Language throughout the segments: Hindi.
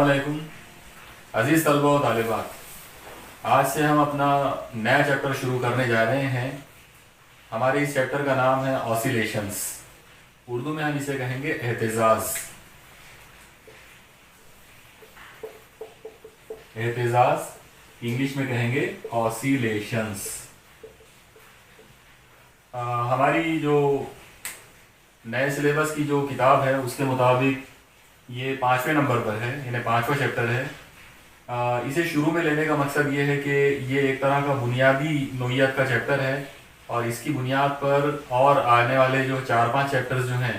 अस्सलामुअलैकुम अज़ीज़ तलबा व तालिबात। आज से हम अपना नया चैप्टर शुरू करने जा रहे हैं। हमारे इस चैप्टर का नाम है ऑसिलेशंस। उर्दू में हम इसे कहेंगे एहतिजाज। एहतिजाज इंग्लिश में कहेंगे ऑसिलेशंस। हमारी जो नए सिलेबस की जो किताब है उसके मुताबिक ये 5वें नंबर पर है, यानी 5वां चैप्टर है। इसे शुरू में लेने का मकसद ये है कि ये एक तरह का बुनियादी नोयत का चैप्टर है और इसकी बुनियाद पर और आने वाले जो 4-5 चैप्टर्स जो हैं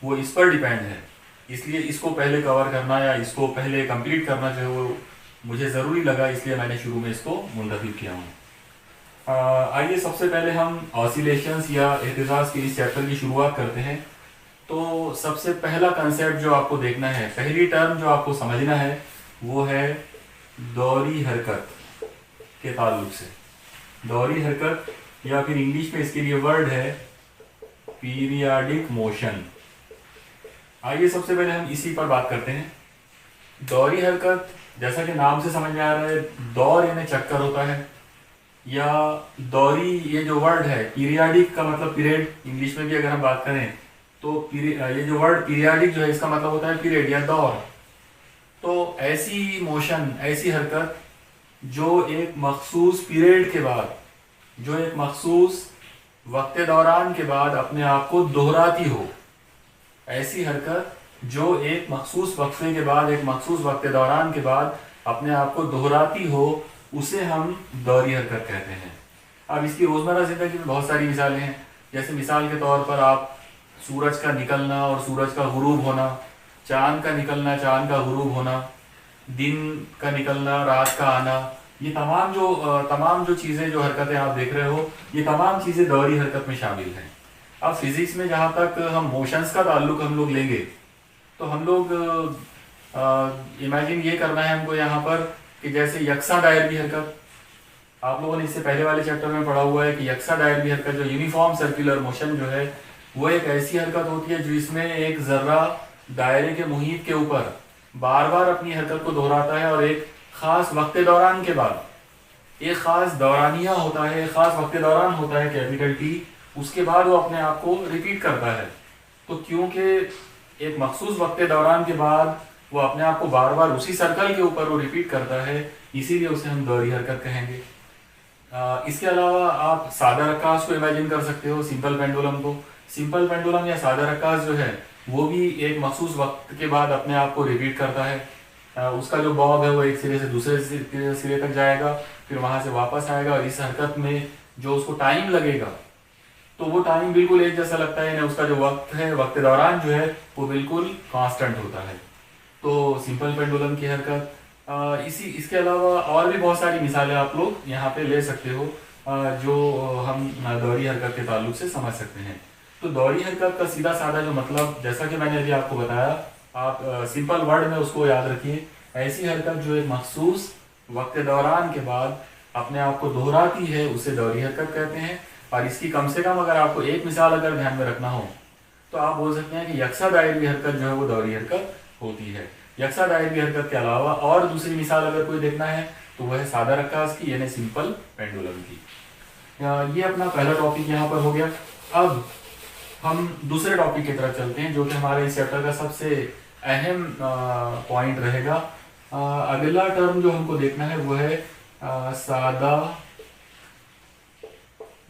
वो इस पर डिपेंड है। इसलिए इसको पहले कवर करना या इसको पहले कंप्लीट करना जो है वो मुझे ज़रूरी लगा, इसलिए मैंने शुरू में इसको मुंतखब किया हूँ। आइए सबसे पहले हम ऑसिलेशंस या एहतिजाज के इस चैप्टर की शुरुआत करते हैं। तो सबसे पहला कंसेप्ट जो आपको देखना है, पहली टर्म जो आपको समझना है वो है दौरी हरकत के ताल्लुक से। दौरी हरकत या फिर इंग्लिश में इसके लिए वर्ड है पीरियाडिक मोशन। आइए सबसे पहले हम इसी पर बात करते हैं। दौरी हरकत जैसा कि नाम से समझ में आ रहा है, दौर यानी चक्कर होता है, या दौरी ये जो वर्ड है पीरियाडिक का मतलब पीरियड। इंग्लिश में भी अगर हम बात करें तो ये जो वर्ड पीरियाडिक जो है इसका मतलब होता है पीरियड या दौर। तो ऐसी मोशन, ऐसी हरकत जो एक मखसूस पीरियड के बाद, जो एक मखसूस वक्त दौरान के बाद अपने आप को दोहराती हो, ऐसी हरकत जो एक मखसूस वक्फे के बाद, एक मखसूस वक्त दौरान के बाद अपने आप को दोहराती हो, उसे हम दौरी हरकत कहते हैं। अब इसकी रोज़मर्रा ज़िंदगी में बहुत सारी मिसालें हैं। जैसे मिसाल के तौर पर आप सूरज का निकलना और सूरज का गुरूब होना, चांद का निकलना, चांद का गुरूब होना, दिन का निकलना, रात का आना, ये तमाम जो चीज़ें, जो हरकतें आप देख रहे हो, ये तमाम चीज़ें दौरी हरकत में शामिल हैं। अब फिज़िक्स में जहाँ तक हम मोशंस का ताल्लुक हम लोग लेंगे तो हम लोग इमेजिन ये करना है हमको यहाँ पर कि जैसे यकसा दायरवी हरकत, आप लोगों ने इससे पहले वाले चैप्टर में पढ़ा हुआ है कि यकसा दायरवी हरकत जो यूनिफॉर्म सर्कुलर मोशन जो है वो एक ऐसी हरकत होती है जिसमें एक जर्रा दायरे के मुहीत के ऊपर बार बार अपनी हरकत को दोहराता है और एक खास वक्त दौरान के बाद एक खास दौरानिया होता है, एक खास वक्त दौरान होता है कैपिटल टी, उसके बाद वो अपने आप को रिपीट करता है। तो क्योंकि एक मखसूस वक्त दौरान के बाद वो अपने आप को बार बार उसी सर्कल के ऊपर वो रिपीट करता है, इसीलिए उसे हम दौरी हरकत कहेंगे। इसके अलावा आप सादा रक्कास को इमेजिन कर सकते हो, सिंपल पेंडुलम को। सिंपल पेंडुलम या सादा रक्कास जो है वो भी एक मखसूस वक्त के बाद अपने आप को रिपीट करता है। उसका जो बॉब है वो एक सिरे से दूसरे सिरे तक जाएगा, फिर वहां से वापस आएगा, और इस हरकत में जो उसको टाइम लगेगा तो वो टाइम बिल्कुल एक जैसा लगता है, उसका जो वक्त है, वक्त दौरान जो है वो बिल्कुल कांस्टेंट होता है। तो सिंपल पेंडुलम की हरकत, इसके अलावा और भी बहुत सारी मिसालें आप लोग यहाँ पे ले सकते हो जो हम दौरी हरकत के ताल्लुक से समझ सकते हैं। तो दौरी हरकत का सीधा साधा जो मतलब, जैसा कि मैंने अभी आपको बताया, आप सिंपल वर्ड में उसको याद रखिए, ऐसी हरकत जो एक मखसूस वक्त दौरान के बाद अपने आप को दोहराती है उसे दौरी हरकत कहते हैं। और इसकी कम से कम अगर आपको एक मिसाल अगर ध्यान में रखना हो तो आप बोल सकते हैं कि यकसा दायरवी हरकत जो है वो दौरी हरकत होती है। यकसा दायरवी हरकत के अलावा और दूसरी मिसाल अगर कोई देखना है तो वह है सादा रक्कास की, यानी सिंपल पेंडुलम की। ये अपना पहला टॉपिक यहाँ पर हो गया। अब हम दूसरे टॉपिक की तरफ चलते हैं जो कि हमारे इस चैप्टर का सबसे अहम पॉइंट रहेगा। अगला टर्म जो हमको देखना है वो है सादा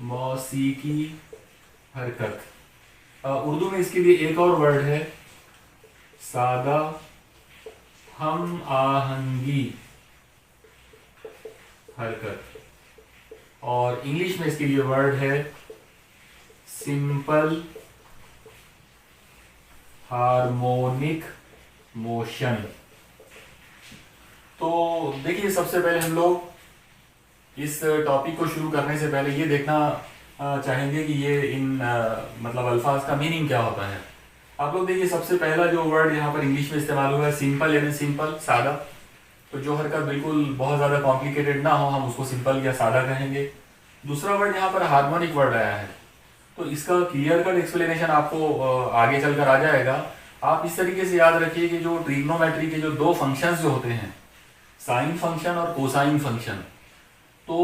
मौसीकी हरकत। उर्दू में इसके लिए एक और वर्ड है सादा हम आहंगी हरकत, और इंग्लिश में इसके लिए वर्ड है सिंपल हार्मोनिक मोशन। तो देखिए, सबसे पहले हम लोग इस टॉपिक को शुरू करने से पहले ये देखना चाहेंगे कि ये इन मतलब अल्फाज का मीनिंग क्या होता है। आप लोग देखिए, सबसे पहला जो वर्ड यहाँ पर इंग्लिश में इस्तेमाल हुआ है सिंपल, यानी सिंपल, सादा। तो जो हरकत बिल्कुल बहुत ज़्यादा कॉम्प्लिकेटेड ना हो हम उसको सिंपल या सादा कहेंगे। दूसरा वर्ड यहाँ पर हार्मोनिक वर्ड आया है, तो इसका क्लियर कट एक्सप्लेनेशन आपको आगे चलकर आ जाएगा। आप इस तरीके से याद रखिए कि जो ट्रिग्नोमेट्री के जो दो फंक्शंस जो होते हैं, साइन फंक्शन और कोसाइन फंक्शन, तो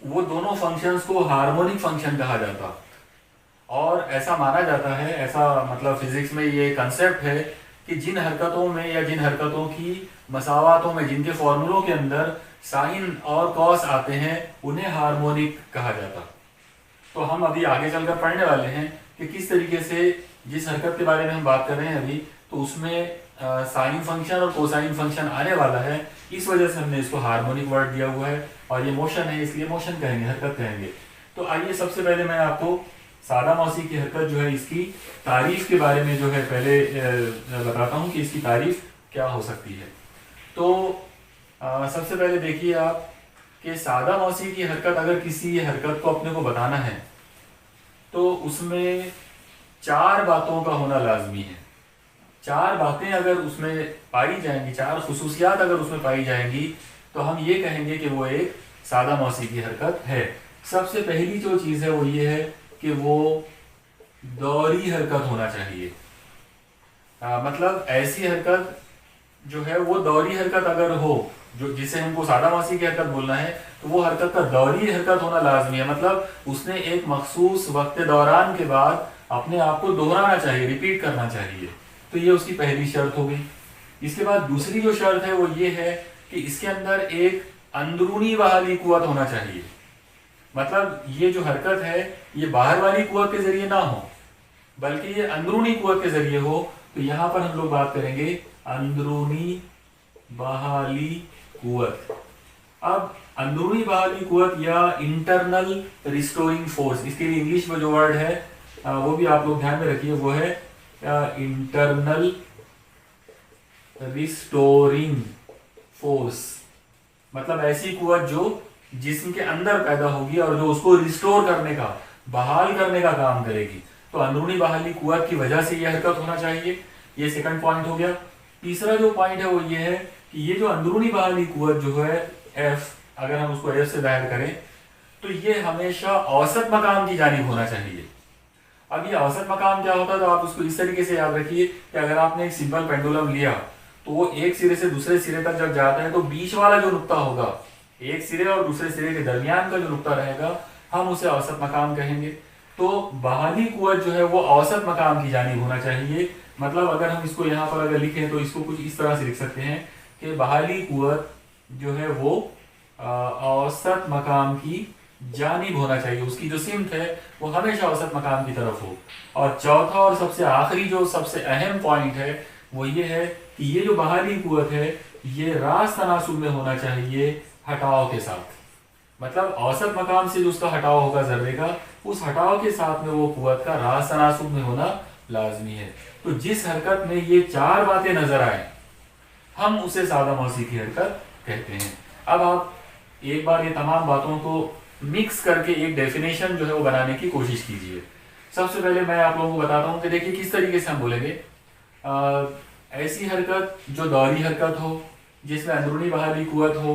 वो दोनों फंक्शंस को हार्मोनिक फंक्शन कहा जाता। और ऐसा माना जाता है, ऐसा मतलब फिजिक्स में ये कंसेप्ट है कि जिन हरकतों में या जिन हरकतों की मसावातों में जिनके फॉर्मूलों के अंदर साइन और कॉस आते हैं उन्हें हार्मोनिक कहा जाता। तो हम अभी आगे चलकर पढ़ने वाले हैं कि किस तरीके से जिस हरकत के बारे में हम बात कर रहे हैं अभी, तो उसमें साइन फंक्शन और कोसाइन फंक्शन आने वाला है। इस वजह से हमने इसको हार्मोनिक वर्ड दिया हुआ है, और ये मोशन है इसलिए मोशन कहेंगे, हरकत कहेंगे। तो आइए सबसे पहले मैं आपको सादा मौसी की हरकत जो है इसकी तारीफ के बारे में जो है पहले बताता हूँ कि इसकी तारीफ क्या हो सकती है। तो सबसे पहले देखिए आप कि सादा मौसी की हरकत, अगर किसी हरकत को अपने को बताना है तो उसमें चार बातों का होना लाजमी है। चार बातें अगर उसमें पाई जाएंगी, चार खुसूसियात अगर उसमें पाई जाएंगी, तो हम ये कहेंगे कि वो एक सादा मौसी की हरकत है। सबसे पहली जो चीज़ है वो ये है कि वो दौरी हरकत होना चाहिए। मतलब ऐसी हरकत जो है वो दौरी हरकत अगर हो, जो जिसे हमको सादा मौसी की हरकत बोलना है, तो वो हरकत का दौरी हरकत होना लाजमी है। मतलब उसने एक मखसूस वक्त दौरान के बाद अपने आप को दोहराना चाहिए, रिपीट करना चाहिए। तो ये उसकी पहली शर्त हो गई। इसके बाद दूसरी जो शर्त है वो ये है कि इसके अंदर एक अंदरूनी बहाली कुव्वत होना चाहिए। मतलब ये जो हरकत है ये बाहर वाली कुव्वत के जरिए ना हो, बल्कि ये अंदरूनी कुव्वत के जरिए हो। तो यहाँ पर हम लोग बात करेंगे अंदरूनी बहाली कुव्वत। अब अंदरूनी बहाली कुव्वत या इंटरनल रिस्टोरिंग फोर्स, इसके लिए इंग्लिश में जो वर्ड है वो भी आप लोग ध्यान में रखिए, वो है इंटरनल रिस्टोरिंग फोर्स। मतलब ऐसी कुव्वत जो जिस्म के अंदर पैदा होगी और जो उसको रिस्टोर करने का, बहाल करने का काम करेगी। तो अंदरूनी बहाली कुव्वत की वजह से यह हरकत होना चाहिए। ये सेकंड पॉइंट हो गया। तीसरा जो पॉइंट है वो ये है कि ये जो अंदरूनी बहाली कुव्वत जो है एफ, अगर हम उसको एफ से जाहिर करें, तो ये हमेशा औसत मकाम की जानिब होना चाहिए। अब ये औसत मकाम क्या होता है, तो आप उसको इस तरीके से याद रखिए कि अगर आपने एक सिंपल पेंडुलम लिया तो वो एक सिरे से दूसरे सिरे तक जब जाता है तो बीच वाला जो नुक्ता होगा, एक सिरे और दूसरे सिरे के दरमियान का जो नुक्ता रहेगा, हम उसे औसत मकाम कहेंगे। तो बहाली कुव्वत जो है वो औसत मकाम की जानिब होना चाहिए। मतलब अगर हम इसको यहाँ पर अगर लिखें तो इसको कुछ इस तरह से लिख सकते हैं कि बहाली कुव्वत जो है वो औसत मकाम की जानिब होना चाहिए। उसकी जो सिमत है वो हमेशा औसत मकाम की तरफ हो। और चौथा और सबसे आखिरी जो सबसे अहम पॉइंट है वो ये है कि ये जो बहाली कुव्वत है ये रास तनासुब में होना चाहिए हटाव के साथ। मतलब औसत मकाम से जो उसका हटाव होगा जर्रे का, उस हटाव के साथ में वो कुव्वत का रास तनासुब में होना लाजमी है। तो जिस हरकत में ये चार बातें नजर आए हम उसे सादा मौसी की हरकत कहते हैं। अब आप एक बार ये तमाम बातों को मिक्स करके एक डेफिनेशन जो है वो बनाने की कोशिश कीजिए। सबसे पहले मैं आप लोगों को बताता हूँ कि देखिए किस तरीके से हम बोलेंगे। ऐसी हरकत जो दौरी हरकत हो, जिसमें अंदरूनी बहाली कुव्वत हो,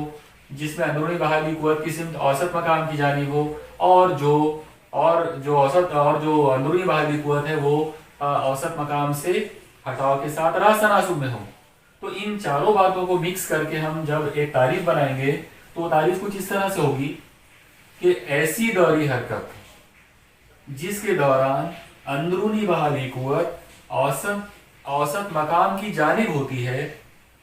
जिसमें अंदरूनी बहाली कुव्वत की सिमत औसत मकाम की जानिब हो, और जो अंदरूनी बहाली कुव्वत है वो औसत मकाम से हटाव के साथ रास तनासुब में हो। तो इन चारों बातों को मिक्स करके हम जब एक तारीफ बनाएंगे तो तारीफ कुछ इस तरह से होगी कि ऐसी दौरी हरकत जिसके दौरान अंदरूनी बहाली कुव्वत औसत मकाम की जानिब होती है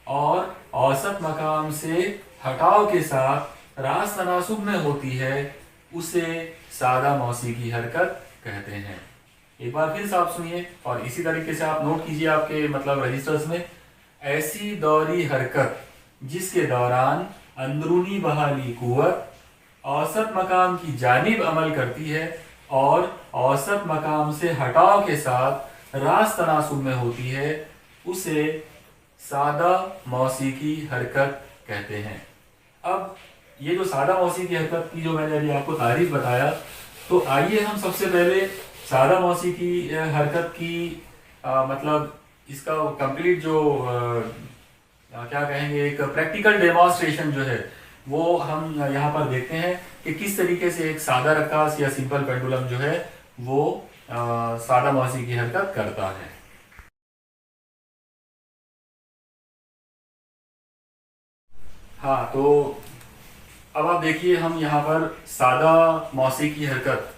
और औसत मकाम से हटाव के साथ रास तनासुब में होती है, उसे सादा मौसी की हरकत कहते हैं। एक बार फिर से आप सुनिए और इसी तरीके से आप नोट कीजिए आपके मतलब रजिस्टर्स में। ऐसी दौरी हरकत जिसके दौरान अंदरूनी बहाली कुव्वत औसत मकाम की जानिब अमल करती है और औसत मकाम से हटाव के साथ रास तनासुब में होती है, उसे सादा मौसी की हरकत कहते हैं। अब ये जो सादा मौसी की हरकत की जो मैंने अभी आपको तारीफ बताया, तो आइए हम सबसे पहले सादा मौसी की हरकत की मतलब इसका कंप्लीट जो क्या कहेंगे एक प्रैक्टिकल डेमोन्स्ट्रेशन जो है वो हम यहाँ पर देखते हैं कि किस तरीके से एक सादा रकास या सिंपल पेंडुलम जो है वो सादा मौसी की हरकत करता है। हाँ, तो अब आप देखिए हम यहाँ पर सादा मौसीकी हरकत,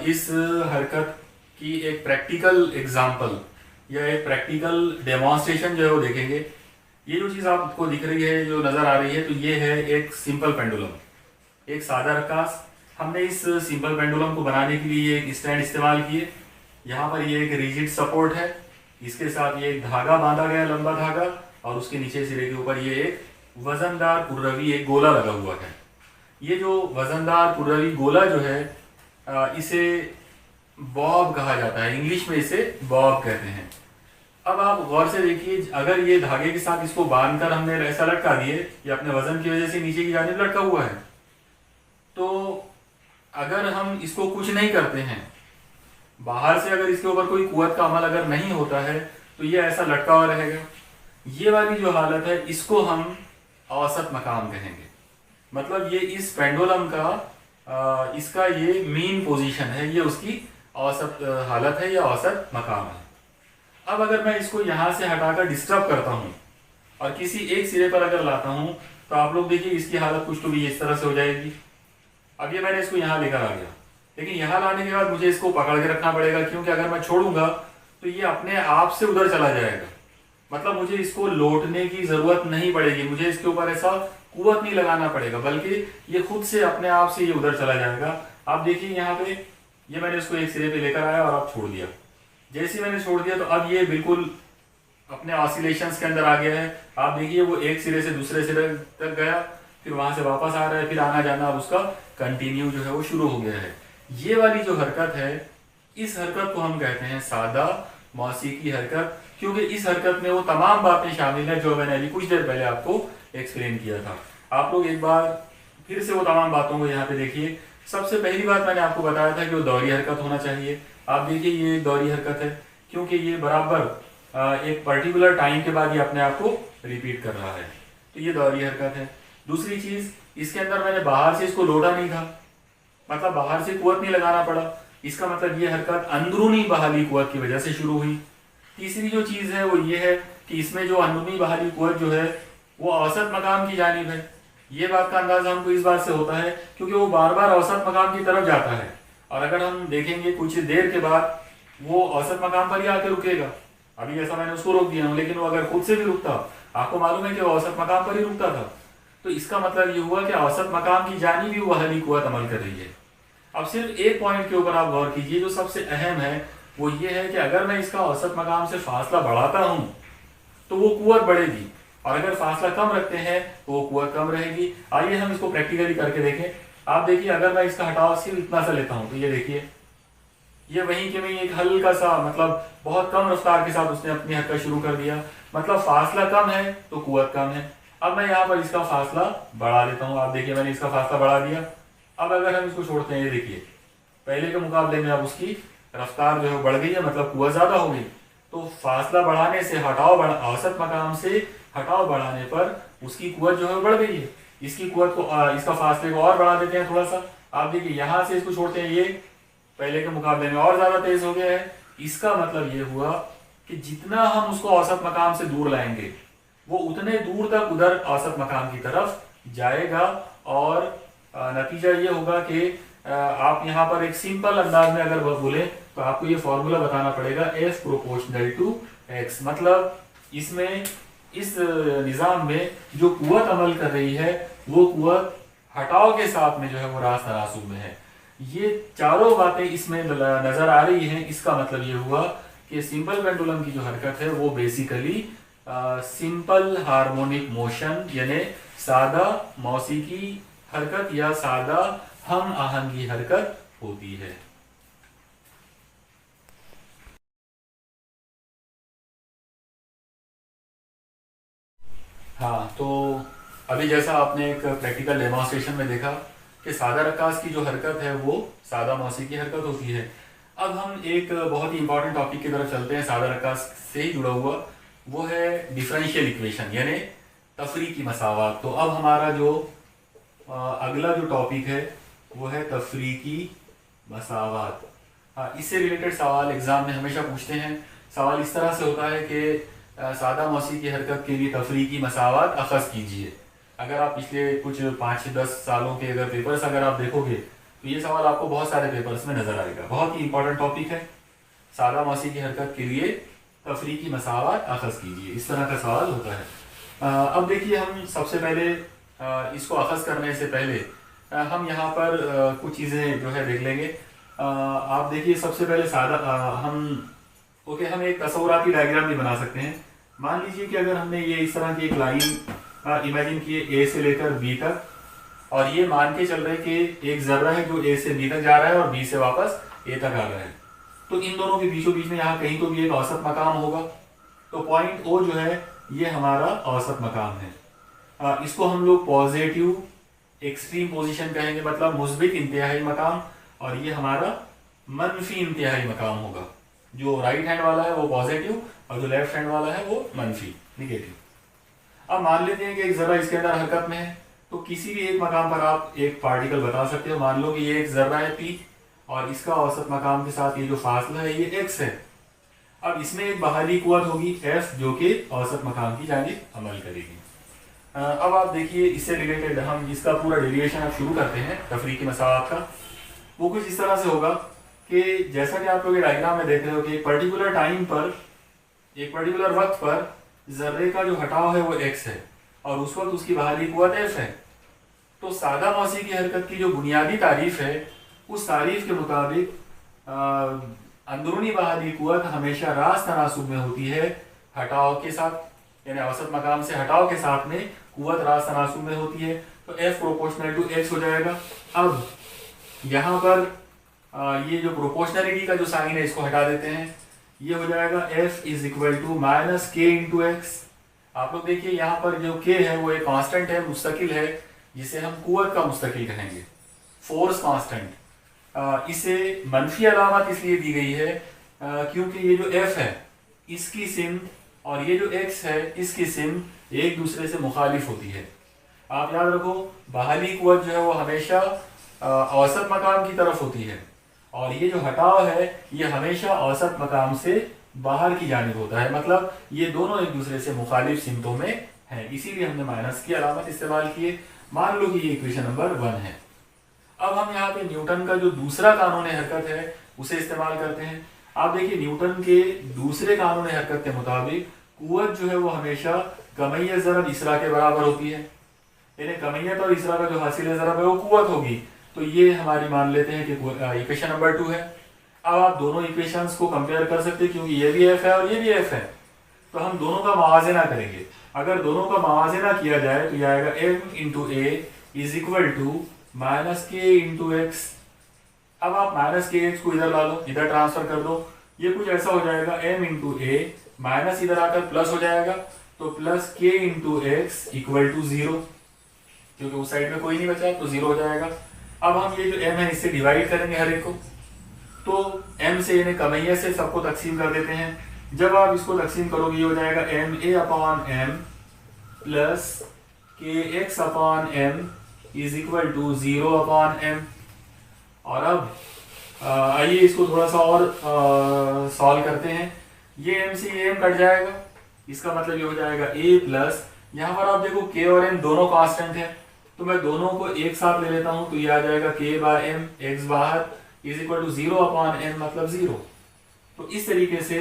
इस हरकत की एक प्रैक्टिकल एग्जाम्पल या एक प्रैक्टिकल डेमोन्स्ट्रेशन जो है वो देखेंगे। ये जो चीज़ आपको दिख रही है, जो नज़र आ रही है, तो ये है एक सिंपल पेंडुलम, एक सादा रकास। हमने इस सिंपल पेंडुलम को बनाने के लिए एक स्टैंड इस्तेमाल किए। यहाँ पर ये एक रिजिड सपोर्ट है, इसके साथ ये एक धागा बांधा गया, लंबा धागा, और उसके नीचे सिरे के ऊपर ये एक वजनदार कुर्रवी एक गोला लगा हुआ है। ये जो वजनदार कुर्रवी गोला जो है, इसे बॉब कहा जाता है, इंग्लिश में इसे बॉब कहते हैं। अब आप गौर से देखिए, अगर ये धागे के साथ इसको बांधकर हमने ऐसा लटका दिए, ये अपने वजन की वजह से नीचे की जानिब लटका हुआ है, तो अगर हम इसको कुछ नहीं करते हैं, बाहर से अगर इसके ऊपर कोई कुव्वत का अमल अगर नहीं होता है, तो ये ऐसा लटका हुआ रहेगा। ये वाली जो हालत है, इसको हम औसत मकाम कहेंगे। मतलब ये इस पेंडुलम का इसका ये मीन पोजीशन है, ये उसकी औसत हालत है या औसत मकाम है। अब अगर मैं इसको यहाँ से हटाकर डिस्टर्ब करता हूँ और किसी एक सिरे पर अगर लाता हूँ, तो आप लोग देखिए इसकी हालत कुछ तो भी इस तरह से हो जाएगी। अब ये मैंने इसको यहाँ लेकर आ गया, लेकिन यहाँ लाने के बाद मुझे इसको पकड़ के रखना पड़ेगा, क्योंकि अगर मैं छोड़ूंगा तो ये अपने आप से उधर चला जाएगा। मतलब मुझे इसको लौटने की जरूरत नहीं पड़ेगी, मुझे इसके ऊपर ऐसा कुव्वत नहीं लगाना पड़ेगा, बल्कि ये खुद से अपने आप से ये उधर चला जाएगा। आप देखिए यहाँ पे ये मैंने इसको एक सिरे पे लेकर आया और अब छोड़ दिया। जैसे ही मैंने छोड़ दिया तो अब ये बिल्कुल अपने ऑसिलेशंस के अंदर आ गया है। आप देखिए वो एक सिरे से दूसरे सिरे तक गया, फिर वहां से वापस आ रहा है, फिर आना जाना अब उसका कंटिन्यू जो है वो शुरू हो गया है। ये वाली जो हरकत है, इस हरकत को हम कहते हैं सादा मौसीकी हरकत, क्योंकि इस हरकत में वो तमाम बातें शामिल है जो मैंने अभी कुछ देर पहले आपको एक्सप्लेन किया था। आप लोग एक बार फिर से वो तमाम बातों को यहाँ पे देखिए। सबसे पहली बात मैंने आपको बताया था कि वो दौरी हरकत होना चाहिए। आप देखिए ये एक दौरी हरकत है, क्योंकि ये बराबर एक पर्टिकुलर टाइम के बाद ये अपने आप को रिपीट कर रहा है, तो ये दौरी हरकत है। दूसरी चीज, इसके अंदर मैंने बाहर से इसको लोडा नहीं था, मतलब बाहर से कुव्वत नहीं लगाना पड़ा। इसका मतलब ये हरकत अंदरूनी बहाली कुव्वत की वजह से शुरू हुई। तीसरी जो चीज है वो ये है कि इसमें जो अंदरूनी बहाली कुव्वत जो है वो औसत मकाम की जानिब है। ये बात का अंदाजा हमको इस बात से होता है क्योंकि वो बार बार औसत मकाम की तरफ जाता है, और अगर हम देखेंगे कुछ देर के बाद वो औसत मकाम पर ही आके रुकेगा। अभी जैसा मैंने उसको रोक दिया हूँ, लेकिन वो अगर खुद से भी रुकता, आपको मालूम है कि वो औसत मकाम पर ही रुकता था, तो इसका मतलब ये हुआ कि औसत मकाम की जानिब भी बहाली कुव्वत अमल कर रही है। अब सिर्फ एक पॉइंट के ऊपर आप गौर कीजिए, जो सबसे अहम है वो ये है कि अगर मैं इसका औसत मकाम से फासला बढ़ाता हूं तो वो कुव्वत बढ़ेगी, और अगर फासला कम रखते हैं तो वो कुव्वत कम रहेगी। आइए हम इसको प्रैक्टिकली करके देखें। आप देखिए, अगर मैं इसका हटाव सिर्फ इतना सा लेता हूं तो ये देखिए, ये वहीं के वहीं एक हल्का सा, मतलब बहुत कम रफ्तार के साथ उसने अपनी हरकत शुरू कर दिया। मतलब फासला कम है तो कुव्वत कम है। अब मैं यहाँ पर इसका फासला बढ़ा देता हूँ। आप देखिए मैंने इसका फासला बढ़ा दिया। अब अगर हम इसको छोड़ते हैं, ये देखिए पहले के मुकाबले में अब उसकी रफ्तार जो है बढ़ गई है, मतलब कुव्वत ज्यादा हो गई। तो फासला बढ़ाने से औसत मकाम से हटाव बढ़ाने पर उसकी कुव्वत जो है बढ़ गई है। इसकी कुव्वत को इसका फासले को और बढ़ा देते हैं थोड़ा सा। आप देखिए यहाँ से इसको छोड़ते हैं, ये पहले के मुकाबले में और ज्यादा तेज हो गया है। इसका मतलब ये हुआ कि जितना हम उसको औसत मकाम से दूर लाएंगे वो उतने दूर तक उधर औसत मकाम की तरफ जाएगा, और नतीजा ये होगा कि आप यहाँ पर एक सिंपल अंदाज में अगर बोले तो आपको ये फॉर्मूला बताना पड़ेगा F प्रोपोर्शनल टू X। मतलब इसमें इस निजाम में जो कुव्वत अमल कर रही है वो कुव्वत हटाव के साथ में जो है वो रास्त तनासुब में है। ये चारों बातें इसमें नजर आ रही हैं। इसका मतलब ये हुआ कि सिंपल पेंडुलम की जो हरकत है वो बेसिकली सिंपल हार्मोनिक मोशन यानी सादा मौसीकी हरकत या सादा हम आहंगी हरकत होती है। हाँ, तो अभी जैसा आपने एक प्रैक्टिकल डेमोन्स्ट्रेशन में देखा कि सादा रकास की जो हरकत है वो सादा मौसीकी हरकत होती है। अब हम एक बहुत ही इंपॉर्टेंट टॉपिक की तरफ चलते हैं, सादा रकास से ही जुड़ा हुआ, वो है डिफरेंशियल इक्वेशन यानी तफरीकी मसावात। तो अब हमारा जो अगला जो टॉपिक है वो है तफरीकी मसावात। हाँ, इससे रिलेटेड सवाल एग्जाम में हमेशा पूछते हैं। सवाल इस तरह से होता है कि सादा मौसी की हरकत के लिए तफरीकी मसावत अखज़ कीजिए। अगर आप पिछले कुछ 5-10 सालों के अगर पेपर्स अगर आप देखोगे तो ये सवाल आपको बहुत सारे पेपर्स में नजर आएगा। बहुत ही इंपॉर्टेंट टॉपिक है, सादा मौसी की हरकत के लिए तफरीकी मसावत अखज़ कीजिए, इस तरह का सवाल होता है। अब देखिए, हम सबसे पहले इसको अखज़ करने से पहले हम यहाँ पर कुछ चीज़ें जो है देख लेंगे। आप देखिए, सबसे पहले हम एक तस्वुराती डायग्राम भी बना सकते हैं। मान लीजिए कि अगर हमने ये इस तरह की एक लाइन इमेजिन किए ए से लेकर बी तक, और ये मान के चल रहे कि एक जर्रा है जो ए से बी तक जा रहा है और बी से वापस ए तक आ रहा है, तो इन दोनों के बीचों बीच में यहाँ कहीं तो भी एक औसत मकाम होगा। तो पॉइंट ओ जो है ये हमारा औसत मकाम है। इसको हम लोग पॉजिटिव एक्सट्रीम पोजीशन कहेंगे, मतलब मुस्बित इंतहाई मकाम, और ये हमारा मनफी इंतहाई मकाम होगा। जो राइट हैंड वाला है वो पॉजिटिव और जो लेफ्ट हैंड वाला है वो मनफी निगेटिव। अब मान लेते हैं कि एक जर्रा इसके अंदर हरकत में है, तो किसी भी एक मकाम पर आप एक पार्टिकल बता सकते हो। मान लो कि ये एक जर्रा है पी और इसका औसत मकाम के साथ ये जो फासला है ये एक्स है। अब इसमें एक बाहरी कुव्वत होगी एफ जो कि औसत मकाम की जानिब अमल करेगी। अब आप देखिए, इससे रिलेटेड हम इसका पूरा डेरिवेशन अब शुरू करते हैं तफरीकी मसावत का। वो कुछ इस तरह से होगा कि जैसा कि आप लोग ये डायग्राम में देख रहे हो कि एक पर्टिकुलर टाइम पर, एक पर्टिकुलर वक्त पर जर्रे का जो हटाव है वो एक्स है और उस वक्त उसकी बाहरी कुव्वत एफ है। तो सादा मौसी की हरकत की जो बुनियादी तारीफ है उस तारीफ के मुताबिक अंदरूनी बाहरी कुव्वत हमेशा रास्त तनासुब में होती है हटाव के साथ, यानी औसत मकाम से हटाव के साथ में कुव्वत रास्त तनासुब में होती है। तो F प्रोपोर्शनल टू एक्स हो जाएगा। अब यहाँ पर ये जो प्रोपोर्शनलिटी का जो साइन है इसको हटा देते हैं, ये हो जाएगा F is equal to minus के इंटू एक्स। आप लोग देखिए, यहाँ पर जो K है वो एक कांस्टेंट है, मुस्तकिल है, जिसे हम कुव्वत का मुस्तकिल कहेंगे, फोर्स कांस्टेंट। इसे मनफी अलामत इसलिए दी गई है क्योंकि ये जो F है इसकी सिम और ये जो X है इसकी सिम एक दूसरे से मुखालिफ होती है। आप याद रखो, बाहरी कुव्वत जो है वो हमेशा औसत मकाम की तरफ होती है और ये जो हटाव है ये हमेशा औसत मकाम से बाहर की जानिब होता है, मतलब ये दोनों एक दूसरे से मुखालिफ सिमतों में है, इसीलिए हमने माइनस की अलामत इस्तेमाल की है। मान लो कि ये इक्वेशन नंबर 1 है। अब हम यहाँ पे न्यूटन का जो दूसरा कानून हरकत है उसे इस्तेमाल करते हैं। आप देखिए, न्यूटन के दूसरे कानून हरकत के मुताबिक कुव्वत जो है वो हमेशा कमैयत ज़रब इसरा के बराबर होती है, यानी कमैयत और इसरा का जो हासिल ज़रब है वो कुव्वत होगी। तो ये हमारी मान लेते हैं कि इक्वेशन नंबर 2 है। अब आप दोनों इक्वेशंस को कंपेयर कर सकते हैं क्योंकि ये भी एफ है और ये भी एफ है, तो हम दोनों का मवाजना करेंगे। अगर दोनों का मवाजना किया जाए तो यह आएगा m into A is equal to minus के इंटू एक्स। अब आप माइनस के एक्स को इधर ला लो, इधर ट्रांसफर कर दो, ये कुछ ऐसा हो जाएगा m इंटू ए माइनस इधर आकर प्लस हो जाएगा, तो plus k into x equal to 0, क्योंकि उस साइड में कोई नहीं बचा तो 0 हो जाएगा। अब हम ये जो m है इससे डिवाइड करेंगे हर एक को, तो m से यानी कमैया से सबको तकसीम कर देते हैं। जब आप इसको तकसीम करोगे ये हो जाएगा M A upon M plus K X upon M is equal to 0 upon M. और अब आइए इसको थोड़ा सा और सॉल्व करते हैं। ये m से ये m कट जाएगा, इसका मतलब ये हो जाएगा a प्लस, यहाँ पर आप देखो k और m दोनों कांस्टेंट है, तो मैं दोनों को एक साथ ले लेता हूँ, तो ये आ जाएगा k बाय m, x बाहर is equal to 0 upon m मतलब 0। तो इस तरीके से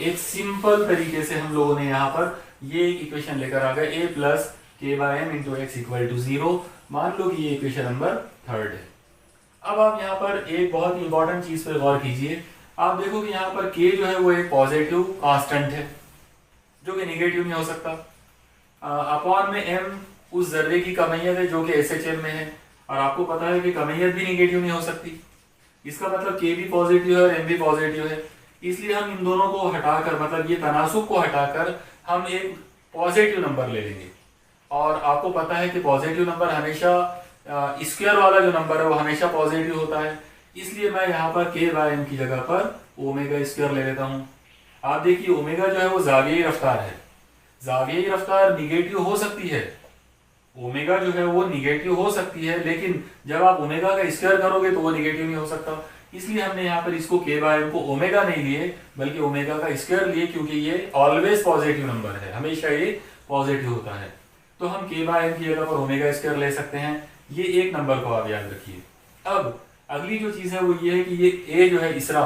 एक सिंपल तरीके से हम लोगों ने यहाँ पर ये एक इक्वेशन लेकर आ गए, a प्लस के by M into x equal to 0। मान लो कि ये इक्वेशन नंबर 3 है। अब आप यहाँ पर एक बहुत ही इंपॉर्टेंट चीज पर गौर कीजिए। आप देखो कि यहाँ पर k जो है वो एक पॉजिटिव कांस्टेंट है जो कि निगेटिव नहीं हो सकता। अपॉन में m उस जर्रे की कमैयत है जो कि SHM में है, और आपको पता है कि कमैयत भी निगेटिव नहीं हो सकती। इसका मतलब k भी पॉजिटिव है और m भी पॉजिटिव है, इसलिए हम इन दोनों को हटाकर, मतलब ये तनासुब को हटाकर हम एक पॉजिटिव नंबर ले लेंगे। और आपको पता है कि पॉजिटिव नंबर हमेशा स्क्वायर वाला जो नंबर है वो हमेशा पॉजिटिव होता है, इसलिए मैं यहाँ पर k बाय m की जगह पर ओमेगा स्क्वायर ले लेता हूँ। आप देखिए, ओमेगा जो है वो जावियाई रफ्तार है, जावियाई रफ्तार निगेटिव हो सकती है, ओमेगा जो है वो निगेटिव हो सकती है, लेकिन जब आप ओमेगा का स्क्वायर करोगे तो वो निगेटिव नहीं हो सकता। इसलिए हमने यहाँ पर इसको k बाय m को ओमेगा नहीं लिए बल्कि ओमेगा का स्क्वायर लिए, क्योंकि ये ऑलवेज पॉजिटिव नंबर है, हमेशा ये पॉजिटिव होता है। तो हम k बाय m की जगह पर ओमेगा स्क्वायर ले सकते हैं। ये एक नंबर को आप याद रखिए। अब अगली जो चीज़ है वो ये है कि ये a जो है इसरा,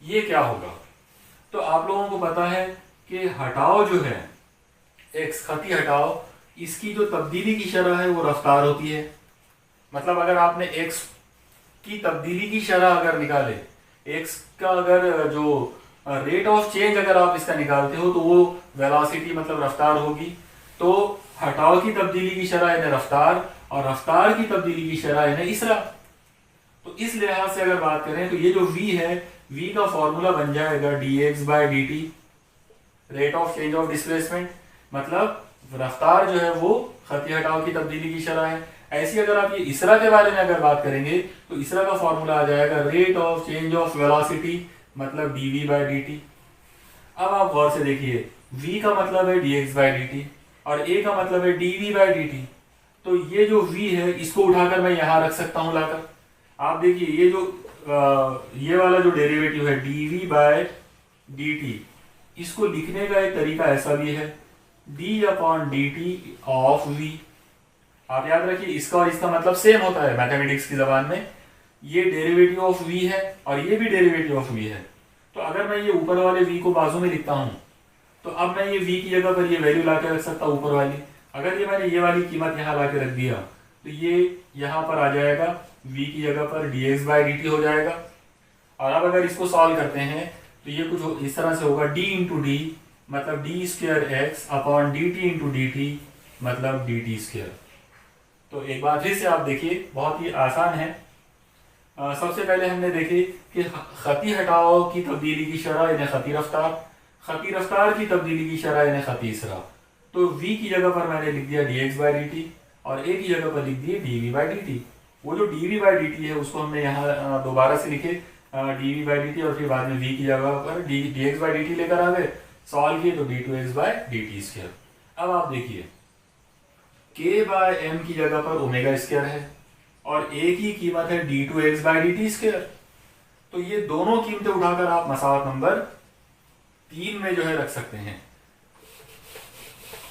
ये क्या होगा। तो आप लोगों को पता है कि हटाओ जो है x, खती हटाओ, इसकी जो तब्दीली की शरह है वो रफ्तार होती है। मतलब अगर आपने x की तब्दीली की शरह अगर निकाले, x का अगर जो रेट ऑफ चेंज अगर आप इसका निकालते हो तो वो वेलोसिटी मतलब रफ्तार होगी। तो हटाओ की तब्दीली की शरह यानी रफ्तार, और रफ्तार की तब्दीली की शरह यानी इसरा। तो इस लिहाज से अगर बात करें तो ये जो v है, v का फॉर्मूला बन जाएगा dx by dt, rate of change of displacement, मतलब रफ्तार जो है वो खती हटाओ की तब्दीली की शरह है। ऐसी अगर आप ये इसरा के बारे में अगर बात करेंगे तो इसरा का फॉर्मूला आ जाएगा rate of change of velocity, मतलब dv बाय dt। अब आप गौर से देखिए, v का मतलब है dx बाय dt और a का मतलब है dv बाय dt। तो ये जो v है इसको उठाकर मैं यहाँ रख सकता हूँ लाकर। आप देखिए ये जो ये वाला जो डेरिवेटिव है dv बाय dt, इसको लिखने का एक तरीका ऐसा भी है, d upon dt of v। आप याद रखिए इसका और इसका मतलब सेम होता है मैथमेटिक्स की जबान में। ये डेरिवेटिव ऑफ v है और ये भी डेरिवेटिव ऑफ v है। तो अगर मैं ये ऊपर वाले v को बाजू में लिखता हूँ तो अब मैं ये v की जगह पर ये वैल्यू ला के रख सकता हूँ ऊपर वाली। अगर ये मैंने ये वाली कीमत यहाँ ला के रख दिया तो ये यहाँ पर आ जाएगा, v की जगह पर dx बाय dt हो जाएगा। और अब अगर इसको सॉल्व करते हैं तो ये कुछ इस तरह से होगा, d इंटू डी मतलब D square x upon D T into D T मतलब डी टी स्क्वायर। तो एक बार फिर से आप देखिए, बहुत ही आसान है। सबसे पहले हमने देखे कि खती हटाओ की तब्दीली की शरह यानी खती रफ्तार की तब्दीली की शरह यानी खती इसरा। तो v की जगह पर मैंने लिख दिया dx बाय dt और a की जगह पर लिख दिए dv बाय dt। वो जो dv बाय dt है उसको हमने यहाँ दोबारा से लिखे dv बाय dt और फिर बाद में v की जगह पर dx बाय dt लेकर आ गए, सॉल्व किए तो d2x बाय dt स्क्वायर। अब आप देखिए k बाय m की जगह पर ओमेगा स्क्वायर है और a की कीमत है d2x बाय dt स्क्वायर। तो ये दोनों कीमतें उठाकर आप मसावत नंबर 3 में जो है रख सकते हैं।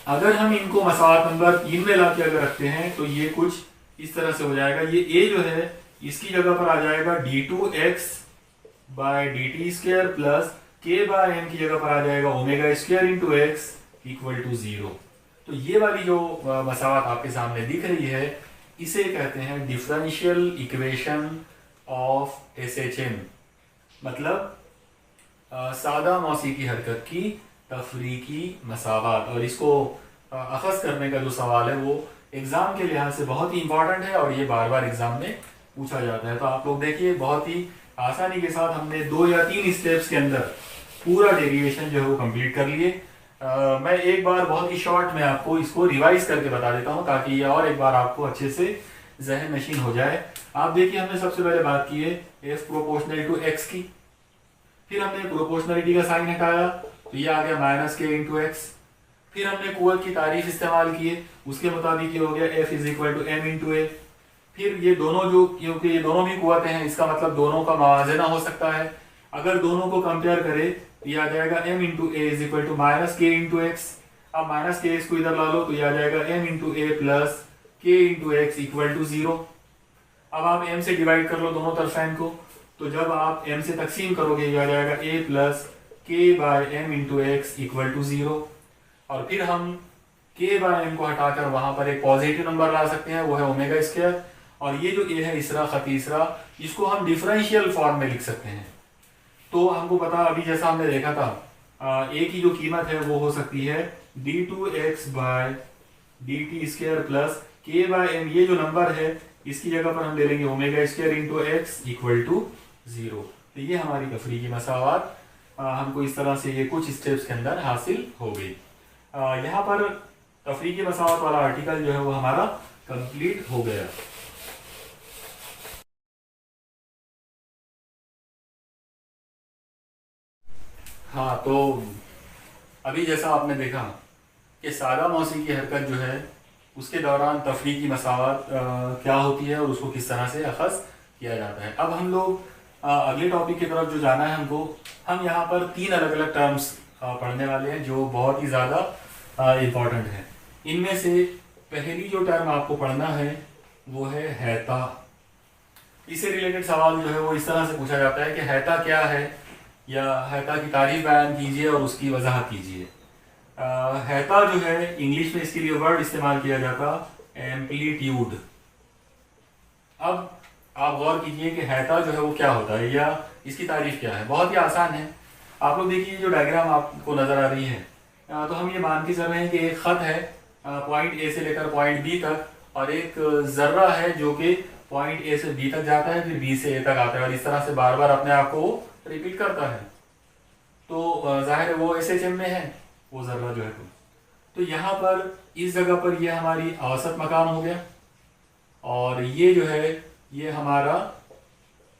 अगर हम इनको मसावत नंबर 3 में लाके अगर रखते हैं तो ये कुछ इस तरह से हो जाएगा। ये a जो है इसकी जगह पर आ जाएगा d2x by dt square plus k by m की जगह पर आ जाएगा omega square into x equal to 0। तो ये वाली जो मसावत आपके सामने दिख रही है इसे कहते हैं डिफरेंशियल इक्वेशन ऑफ SHM, मतलब सादा मौसीकी हरकत की तफरीकी मसावत। और इसको अखज़ करने का जो सवाल है वो एग्ज़ाम के लिहाज से बहुत ही इंपॉर्टेंट है और ये बार बार एग्ज़ाम में पूछा जाता है। तो आप लोग देखिए बहुत ही आसानी के साथ हमने 2 या 3 स्टेप्स के अंदर पूरा डेरिवेशन जो है वो कंप्लीट कर लिए। मैं एक बार बहुत ही शॉर्ट में आपको इसको रिवाइज करके बता देता हूँ ताकि ये और एक बार आपको अच्छे से जहन नशीन हो जाए। आप देखिए हमने सबसे पहले बात की है f प्रोपोर्शनल टू x की, फिर हमने प्रोपोर्शनलिटी का साइन हटाया तो ये आ गया माइनस के इंटू एक्स। फिर हमने कुव्वत की तारीफ इस्तेमाल की है, उसके मुताबिक ये हो गया f is equal to M into A. फिर ये दोनों जो, क्योंकि ये दोनों भी कुव्वतें हैं इसका मतलब दोनों का मवाजना हो सकता है। अगर दोनों को कंपेयर करें तो ये आ जाएगा m into A is equal to minus के इंटू एक्स। अब माइनस के एक्स को इधर ला लो तो ये आ जाएगा m into a plus k into x equal to 0। अब आप m से डिवाइड कर लो दोनों तरफ n को, तो जब आप m से तकसीम करोगे ये आ जाएगा a प्लस के by M into x equal to 0। और फिर हम k बाय m को हटाकर वहां पर एक पॉजिटिव नंबर ला सकते हैं, वो है ओमेगा स्क्वायर। और ये जो a है इसरा खती इसरा, इसको हम डिफरेंशियल फॉर्म में लिख सकते हैं। तो हमको पता अभी जैसा हमने देखा था a की जो कीमत है वो हो सकती है d2x by dt square plus k by m। ये जो नंबर है इसकी जगह पर हम ले लेंगे omega square into x equal to 0। तो ये हमारी तफरीकी मसावत हमको इस तरह से ये कुछ स्टेप्स के अंदर हासिल हो गई। यहाँ पर तफरीकी मसावत वाला आर्टिकल जो है वो हमारा कंप्लीट हो गया। हाँ, तो अभी जैसा आपने देखा कि सादा मौसीकी हरकत जो है उसके दौरान तफरीकी मसावत क्या होती है और उसको किस तरह से अखज़ किया जाता है। अब हम लोग अगले टॉपिक की तरफ जो जाना है हमको, हम यहाँ पर 3 अलग अलग टर्म्स पढ़ने वाले हैं जो बहुत ही ज़्यादा इम्पोर्टेंट है। इनमें से पहली जो टर्म आपको पढ़ना है वो है हैता। इससे रिलेटेड सवाल जो है वो इस तरह से पूछा जाता है कि हैता क्या है, या हैता की तारीफ बयान कीजिए और उसकी वजाहत कीजिए। हैता जो है इंग्लिश में इसके लिए वर्ड इस्तेमाल किया जाता एम्पलीट्यूड। अब आप गौर कीजिए कि हैता जो है वो क्या होता है या इसकी तारीफ क्या है। बहुत ही आसान है। आप लोग देखिए जो डायग्राम आपको नजर आ रही है, तो हम ये मान के चल रहे हैं कि एक खत है पॉइंट ए से लेकर पॉइंट बी तक, और एक जर्रा है जो कि पॉइंट ए से बी तक जाता है, फिर बी से ए तक आता है, और इस तरह से बार बार अपने आप को रिपीट करता है। तो जाहिर है वो SHM में है वो जर्रा जो है। तो यहाँ पर इस जगह पर ये हमारी औसत मकाम हो गया, और ये जो है ये हमारा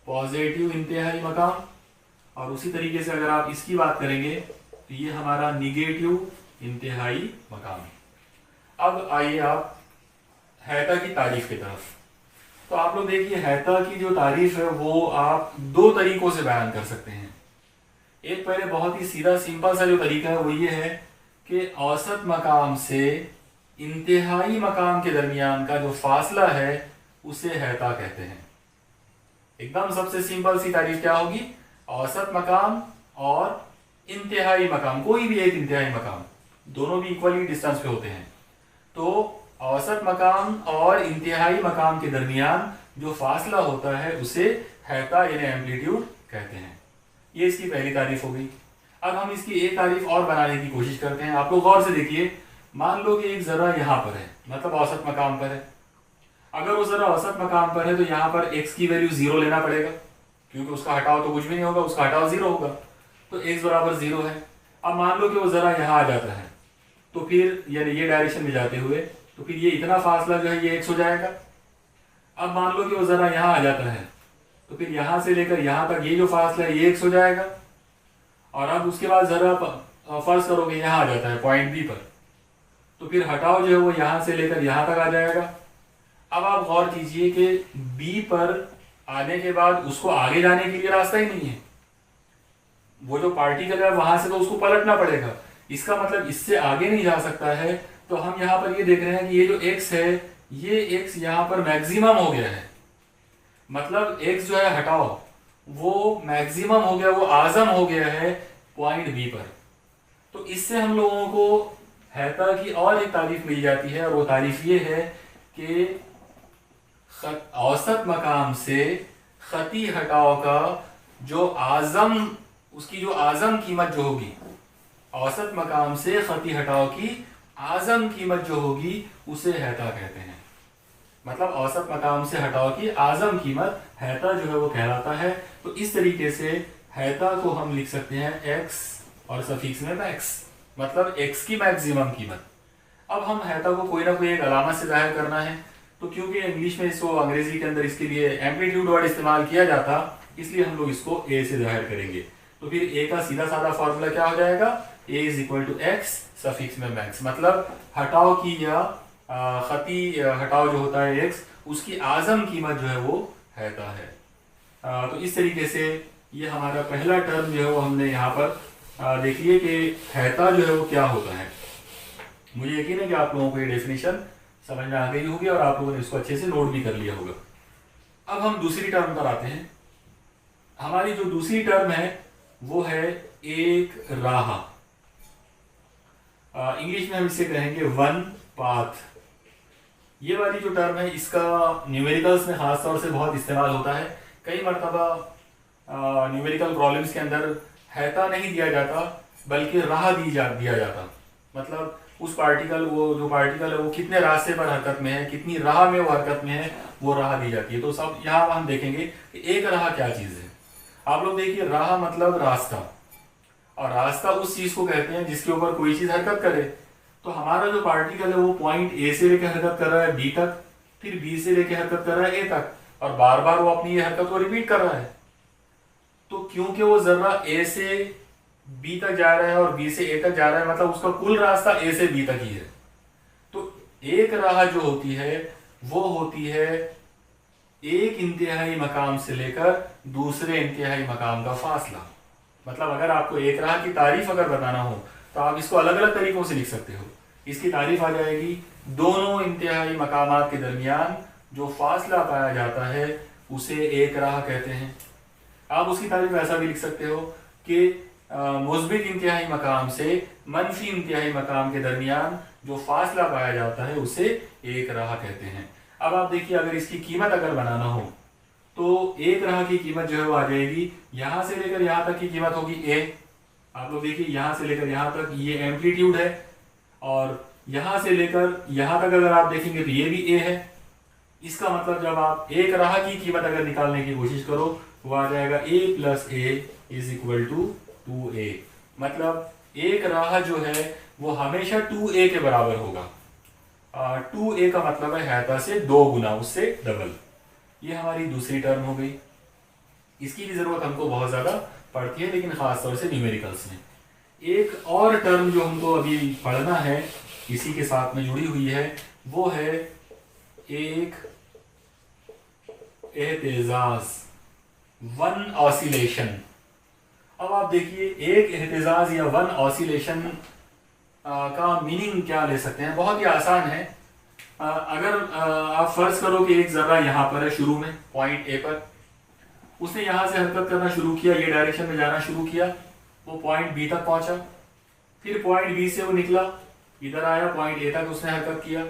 पॉजिटिव इंतहाई मकाम, और उसी तरीके से अगर आप इसकी बात करेंगे तो ये हमारा निगेटिव इंतहाई मकाम है। अब आइए आप हैता की तारीफ की तरफ। तो आप लोग देखिए हैता की जो तारीफ है वो आप 2 तरीकों से बयान कर सकते हैं। एक पहले बहुत ही सीधा सिंपल सा जो तरीका है वो ये है कि औसत मकाम से इंतहाई मकाम के दरमियान का जो फासला है उसे हैता कहते हैं। एकदम सबसे सिंपल सी तारीफ क्या होगी, औसत मकाम और इंतहाई मकाम, कोई भी एक इंतहाई मकाम, दोनों भी इक्वली डिस्टेंस पे होते हैं। तो औसत मकाम और इंतहाई मकाम के दरमियान जो फासला होता है उसे हैता यानी एम्पलीट्यूड कहते हैं। ये इसकी पहली तारीफ हो गई। अब हम इसकी एक तारीफ और बनाने की कोशिश करते हैं। आप लोग गौर से देखिए, मान लो कि एक जरा यहाँ पर है, मतलब औसत मकाम पर है। अगर वो जरा औसत मकाम पर है तो यहाँ पर x की वैल्यू 0 लेना पड़ेगा, क्योंकि उसका हटाव तो कुछ भी नहीं होगा, उसका हटाव 0 होगा, तो x बराबर 0 है। अब मान लो कि वो जरा यहाँ आ जाता है, तो फिर यानी ये डायरेक्शन में जाते हुए, तो फिर ये इतना फासला जो है ये x हो जाएगा। अब मान लो कि वो जरा यहाँ आ जाता है, तो फिर यहाँ से लेकर यहाँ तक ये जो फासला है ये x हो जाएगा। और अब उसके बाद जरा फर्ज करोगे यहाँ आ जाता है पॉइंट बी पर, तो फिर हटाव जो है वो यहाँ से लेकर यहाँ तक आ जाएगा। अब आप गौर कीजिए कि बी पर आने के बाद उसको आगे जाने के लिए रास्ता ही नहीं है। वो जो पार्टिकल है वहां से तो उसको पलटना पड़ेगा, इसका मतलब इससे आगे नहीं जा सकता है। तो हम यहाँ पर ये देख रहे हैं कि ये जो x है ये x यहाँ पर मैक्सिमम हो गया है, मतलब x जो है हटाओ वो मैक्सिमम हो गया, वो आजम हो गया है पॉइंट बी पर। तो इससे हम लोगों को हैता की और एक तारीफ मिल जाती है, और वो तारीफ ये है कि औसत मकाम से खती हटाव का जो आजम, उसकी जो आजम कीमत जो होगी, औसत मकाम से खती हटाव की आजम कीमत जो होगी उसे हैता कहते हैं। मतलब औसत मकाम से हटाव की आजम कीमत हैता जो है वो कहलाता है। तो इस तरीके से हैता को हम लिख सकते हैं x और सफिक्स में मैक्स, मतलब x की मैक्सिमम कीमत। अब हम हैता को कोई ना कोई एक अलामत से जाहिर करना है, तो क्योंकि इंग्लिश में इसको अंग्रेजी के अंदर इसके लिए एम्पलीट्यूड वर्ड इस्तेमाल किया जाता, इसलिए हम लोग इसको a से जाहिर करेंगे। तो फिर a का सीधा साधा फॉर्मूला क्या हो जाएगा, a is equal to x suffix में मैक्स, मतलब हटाव की या खती हटाव जो होता है x, उसकी आजम कीमत जो है वो हैता है। तो इस तरीके से ये हमारा पहला टर्म जो है वो हमने यहाँ पर देखिए कि हैता जो है वो क्या होता है। मुझे यकीन है कि आप लोगों को ये डेफिनेशन समझ में आ गई होगी और आप लोगों ने इसको अच्छे से नोट भी कर लिया होगा। अब हम दूसरी टर्म पर आते हैं। हमारी जो दूसरी टर्म है वो है एक राह। इंग्लिश में हम इसे कहेंगे वन पाथ। ये वाली जो टर्म है इसका न्यूमेरिकल्स में खास तौर से बहुत इस्तेमाल होता है। कई मरतबा न्यूमेरिकल प्रॉब्लम्स के अंदर हैता नहीं दिया जाता बल्कि राह दिया जाता, मतलब उस पार्टिकल, वो जो पार्टिकल है वो कितने रास्ते पर हरकत में है, कितनी राह में वो हरकत में है, वो राह दी जाती है। तो सब यहाँ हम देखेंगे कि एक राह क्या चीज़ है। आप लोग देखिए, राह मतलब रास्ता, और रास्ता उस चीज़ को कहते हैं जिसके ऊपर कोई चीज़ हरकत करे। तो हमारा जो पार्टिकल है वो पॉइंट ए से लेकर हरकत कर रहा है बी तक, फिर बी से लेकर हरकत कर रहा है ए तक, और बार बार वो अपनी ये हरकत को रिपीट कर रहा है। तो क्योंकि वो जर्रा ए से बी तक जा रहा है और बी से ए तक जा रहा है, मतलब उसका कुल रास्ता ए से बी तक ही है। तो एक राह जो होती है वो होती है एक इंतहाई मकाम से लेकर दूसरे इंतहाई मकाम का फासला। मतलब अगर आपको एक राह की तारीफ अगर बताना हो तो आप इसको अलग अलग तरीकों से लिख सकते हो। इसकी तारीफ आ जाएगी, दोनों इंतहाई मकामात के दरमियान जो फासला पाया जाता है उसे एक राह कहते हैं। आप उसकी तारीफ ऐसा भी लिख सकते हो कि मुस्बित इंतहाई मकाम से मनफी इंतहाई मकाम के दरमियान जो फासला पाया जाता है उसे एक राह कहते हैं। अब आप देखिए, अगर इसकी कीमत अगर बनाना हो तो एक राह की कीमत जो है वो आ जाएगी, यहां से लेकर यहां तक की कीमत होगी ए। आप लोग देखिए, यहां से लेकर यहां तक ये एम्पलीट्यूड है, और यहां से लेकर यहां तक अगर आप देखेंगे तो ये भी ए है। इसका मतलब जब आप एक राह की कीमत अगर निकालने की कोशिश करो वो आ जाएगा a plus a is equal to 2a। मतलब एक राह जो है वो हमेशा 2a के बराबर होगा। 2a का मतलब है हैता से 2 गुना, उससे डबल। ये हमारी दूसरी टर्म हो गई। इसकी भी जरूरत हमको बहुत ज्यादा पड़ती है, लेकिन खास तौर से न्यूमेरिकल्स में। एक और टर्म जो हमको अभी पढ़ना है, इसी के साथ में जुड़ी हुई है, वो है एक एहतेजाज, वन ऑसिलेशन। अब आप देखिए, एक एहतेजाज या वन ऑसिलेशन का मीनिंग क्या ले सकते हैं। बहुत ही आसान है। अगर आप फर्ज करो कि एक जर्रा यहाँ पर है शुरू में पॉइंट ए पर, उसने यहाँ से हरकत करना शुरू किया, ये डायरेक्शन में जाना शुरू किया, वो पॉइंट बी तक पहुंचा, फिर पॉइंट बी से वो निकला, इधर आया, पॉइंट ए तक उसने हरकत किया।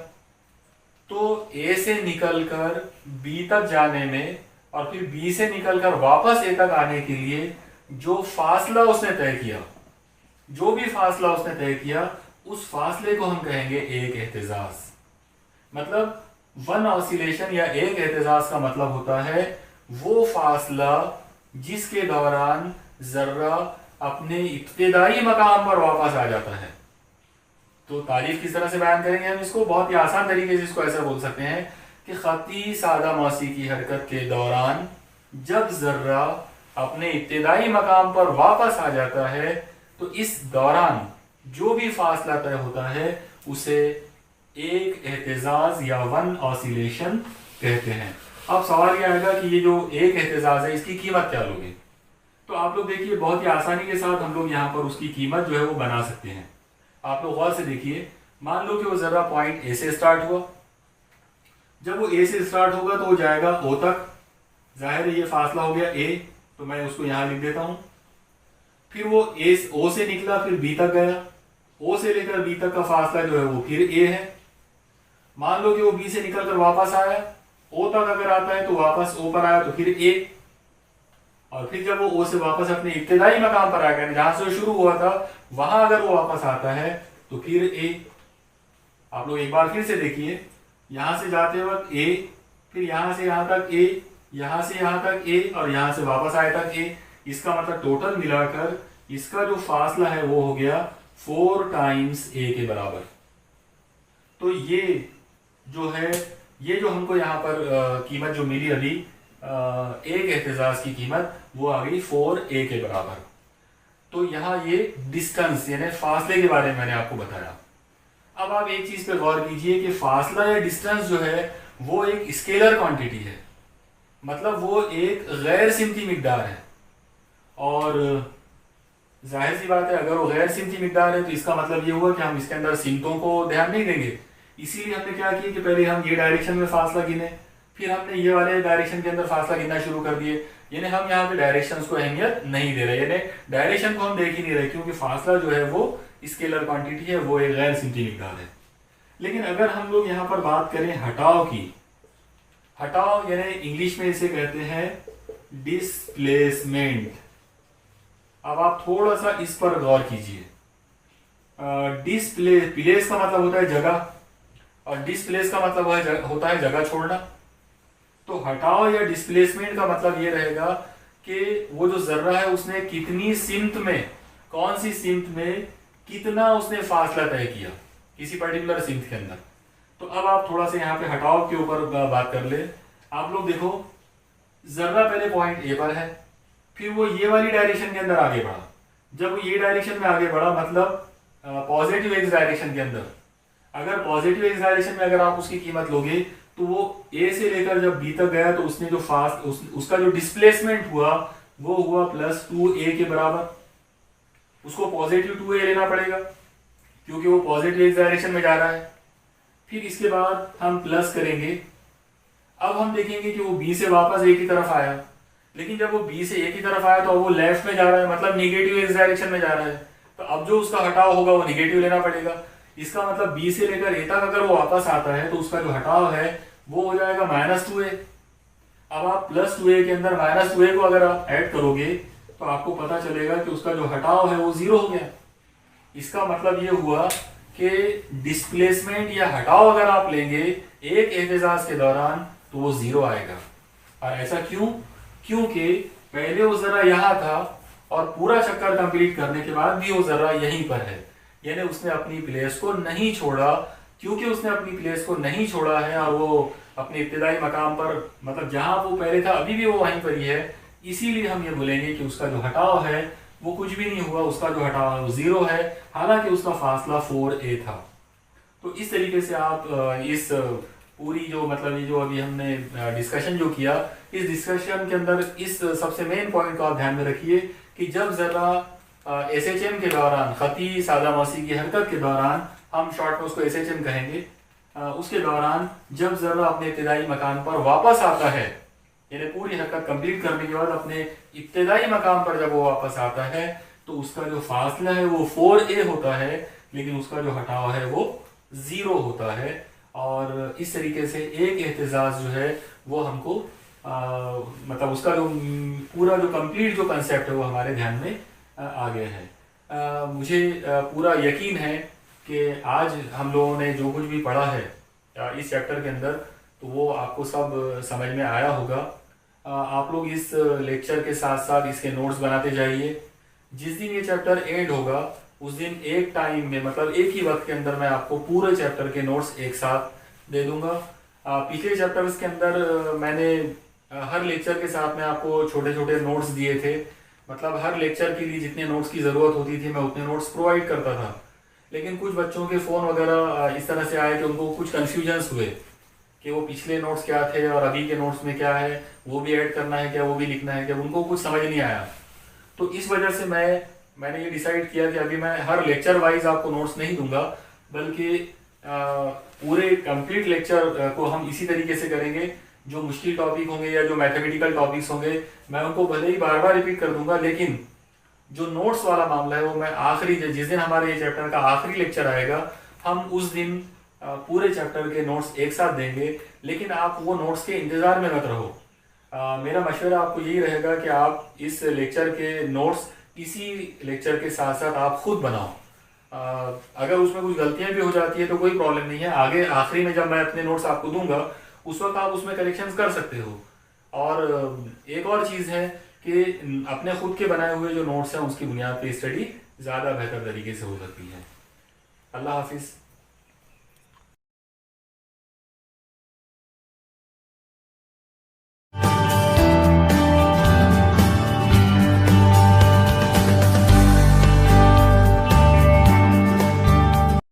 तो ए से निकलकर बी तक जाने में और फिर बी से निकलकर वापस ए तक आने के लिए जो फासला उसने तय किया, जो भी फासला उसने तय किया, उस फासले को हम कहेंगे एक एहतेजाज। मतलब वन ऑसिलेशन या एक एहतेजाज का मतलब होता है वो फासला जिसके दौरान जर्रा अपने इब्तिदाई मकाम पर वापस आ जाता है। तो तारीफ किस तरह से बयान करेंगे हम इसको? बहुत ही आसान तरीके से इसको ऐसा बोल सकते हैं कि खती सादा मौसी की हरकत के दौरान जब जर्रा अपने इब्तिदाई मकाम पर वापस आ जाता है तो इस दौरान जो भी फासला तय होता है उसे एक एहतेजाज या वन ऑसिलेशन कहते हैं। अब सवाल यह आएगा कि ये जो एक एहतेजाज है इसकी कीमत क्या लोगे? तो आप लोग देखिए, बहुत ही आसानी के साथ हम लोग यहाँ पर उसकी कीमत जो है वो बना सकते हैं। आप लोग गौर से देखिए, मान लो कि वो जरा पॉइंट ए से स्टार्ट हुआ। जब वो ए से स्टार्ट होगा तो वो जाएगा ओ तक। जाहिर है ये फासला हो गया ए, तो मैं उसको यहां लिख देता हूं। फिर वो ओ से निकला, फिर बी तक गया। ओ से लेकर बी तक का फासला जो है वो फिर ए है। मान लो कि वो बी से निकलकर वापस आया, ओ तक अगर आता है तो वापस ओ पर आया तो फिर ए, और फिर जब वो ओ से वापस अपने इब्तिदाई मकाम पर आ गया, जहां से वो शुरू हुआ था वहां अगर वो वापस आता है तो फिर ए। आप लोग एक बार फिर से देखिए, यहां से जाते वक्त ए, फिर यहां से यहां तक ए, यहां से यहां तक ए, और यहां से वापस आए तक ए। इसका मतलब टोटल मिलाकर इसका जो फासला है वो हो गया 4 टाइम्स ए के बराबर। तो ये जो है, ये जो हमको यहाँ पर कीमत जो मिली अभी, एक एहतेजाज की कीमत वो आ गई 4a के बराबर। तो यहाँ ये डिस्टेंस यानी फासले के बारे में मैंने आपको बताया। अब आप एक चीज पे गौर कीजिए कि फासला या डिस्टेंस जो है वो एक स्केलर क्वांटिटी है। मतलब वो एक गैर सिमती मिकदार है, और जाहिर सी बात है अगर वो गैर सिमती मिकदार है तो इसका मतलब ये हुआ कि हम इसके अंदर सिमतों को ध्यान नहीं देंगे। इसीलिए हमने क्या किया कि पहले हम ये डायरेक्शन में फासला गिने, फिर हमने ये वाले डायरेक्शन के अंदर फासला गिनना शुरू कर दिए। यानी हम यहाँ पे डायरेक्शंस को अहमियत नहीं दे रहे, यानी डायरेक्शन को हम देख ही नहीं रहे, क्योंकि फासला जो है वो स्केलर क्वांटिटी है, वो एक गैर सिमती मिकदार है। लेकिन अगर हम लोग यहाँ पर बात करें हटाव की, हटाव यानी इंग्लिश में इसे कहते हैं डिस्प्लेसमेंट। अब आप थोड़ा सा इस पर गौर कीजिए। प्लेस का मतलब होता है जगह, और डिस्प्लेस का मतलब होता है जगह छोड़ना। तो हटाव या डिस्प्लेसमेंट का मतलब ये रहेगा कि वो जो जर्रा है उसने कितनी सिमत में, कौन सी सिमत में कितना उसने फासला तय किया किसी पर्टिकुलर सिमत के अंदर। तो अब आप थोड़ा सा यहाँ पे हटाव के ऊपर बात कर ले। आप लोग देखो, जर्रा पहले पॉइंट ए पर है, फिर वो ये वाली डायरेक्शन के अंदर आगे बढ़ा। जब वो ये डायरेक्शन में आगे बढ़ा, मतलब पॉजिटिव एक्स डायरेक्शन के अंदर, अगर पॉजिटिव एक्स डायरेक्शन में अगर आप उसकी कीमत लोगे तो वो ए से लेकर जब बी तक गया तो उसने जो उसका जो डिस्प्लेसमेंट हुआ वो हुआ +2a के बराबर। उसको पॉजिटिव 2a लेना पड़ेगा क्योंकि वो पॉजिटिव एक्स डायरेक्शन में जा रहा है। फिर इसके बाद हम प्लस करेंगे। अब हम देखेंगे कि वो बी से वापस ए की तरफ आया, लेकिन जब वो बी से ए की तरफ आया तो वो लेफ्ट में जा रहा है, मतलब निगेटिव एक्स डायरेक्शन में जा रहा है। तो अब जो उसका हटाव होगा वो निगेटिव लेना पड़ेगा। इसका मतलब बी से लेकर ए तक अगर वो वापस आता है तो उसका जो हटाव है वो हो जाएगा -2a। अब आप +2a के अंदर -2a को अगर आप ऐड करोगे तो आपको पता चलेगा कि उसका जो हटाव है वो 0 हो गया। इसका मतलब ये हुआ कि डिस्प्लेसमेंट या हटाव अगर आप लेंगे एक एहतिजाज के दौरान तो वो 0 आएगा। और ऐसा क्यों? क्योंकि पहले वो जरा यहाँ था और पूरा चक्कर कंप्लीट करने के बाद भी वो जरा यहीं पर है, यानी उसने अपनी प्लेस को नहीं छोड़ा। क्योंकि उसने अपनी प्लेस को नहीं छोड़ा है और वो अपने इब्तिदाई मकाम पर, मतलब जहां वो पहले था अभी भी वो वहीं पर ही है, इसीलिए हम ये बोलेंगे कि उसका जो हटाव है वो कुछ भी नहीं हुआ, उसका जो हटाव है वो 0 है, हालांकि उसका फासला 4a था। तो इस तरीके से आप इस पूरी जो मतलब ये जो अभी हमने डिस्कशन जो किया, इस डिस्कशन के अंदर इस सबसे मेन पॉइंट को आप ध्यान में रखिए कि जब जरा SHM के दौरान, खती सादा मौसी की हरकत के दौरान, हम शॉर्ट में उसको SHM कहेंगे, उसके दौरान जब जरा अपने इब्तिदाई मकाम पर वापस आता है, यानी पूरी हरकत कंप्लीट करने के बाद अपने इब्तिदाई मकाम पर जब वो वापस आता है तो उसका जो फासला है वो 4a होता है, लेकिन उसका जो हटाव है वो 0 होता है। और इस तरीके से एक एहतिजाज जो है वो हमको मतलब उसका जो पूरा जो कंप्लीट जो कंसेप्ट है वो हमारे ध्यान में आ गया है। मुझे पूरा यकीन है कि आज हम लोगों ने जो कुछ भी पढ़ा है इस चैप्टर के अंदर तो वो आपको सब समझ में आया होगा। आप लोग इस लेक्चर के साथ साथ इसके नोट्स बनाते जाइए। जिस दिन ये चैप्टर एंड होगा उस दिन एक टाइम में, मतलब एक ही वक्त के अंदर मैं आपको पूरे चैप्टर के नोट्स एक साथ दे दूंगा। पिछले चैप्टर्स के अंदर मैंने हर लेक्चर के साथ में आपको छोटे छोटे नोट्स दिए थे, मतलब हर लेक्चर के लिए जितने नोट्स की ज़रूरत होती थी मैं उतने नोट्स प्रोवाइड करता था। लेकिन कुछ बच्चों के फ़ोन वगैरह इस तरह से आए कि उनको कुछ कन्फ्यूजन्स हुए कि वो पिछले नोट्स क्या थे और अभी के नोट्स में क्या है, वो भी ऐड करना है क्या, वो भी लिखना है क्या, उनको कुछ समझ नहीं आया। तो इस वजह से मैंने ये डिसाइड किया कि अभी मैं हर लेक्चर वाइज आपको नोट्स नहीं दूंगा, बल्कि पूरे कंप्लीट लेक्चर को हम इसी तरीके से करेंगे। जो मुश्किल टॉपिक होंगे या जो मैथमेटिकल टॉपिक्स होंगे मैं उनको भले ही बार बार रिपीट कर दूंगा, लेकिन जो नोट्स वाला मामला है वो मैं आखिरी, जिस दिन हमारे ये चैप्टर का आखिरी लेक्चर आएगा हम उस दिन पूरे चैप्टर के नोट्स एक साथ देंगे। लेकिन आप वो नोट्स के इंतज़ार में मत रहो। मेरा मशवरा आपको यही रहेगा कि आप इस लेक्चर के नोट्स इसी लेक्चर के साथ साथ आप खुद बनाओ। अगर उसमें कुछ गलतियां भी हो जाती है तो कोई प्रॉब्लम नहीं है, आगे आखिरी में जब मैं अपने नोट्स आपको दूंगा उस वक्त आप उसमें करेक्शंस कर सकते हो। और एक और चीज़ है कि अपने खुद के बनाए हुए जो नोट्स हैं उसकी बुनियाद पे स्टडी ज़्यादा बेहतर तरीके से हो सकती है। अल्लाह हाफिज़।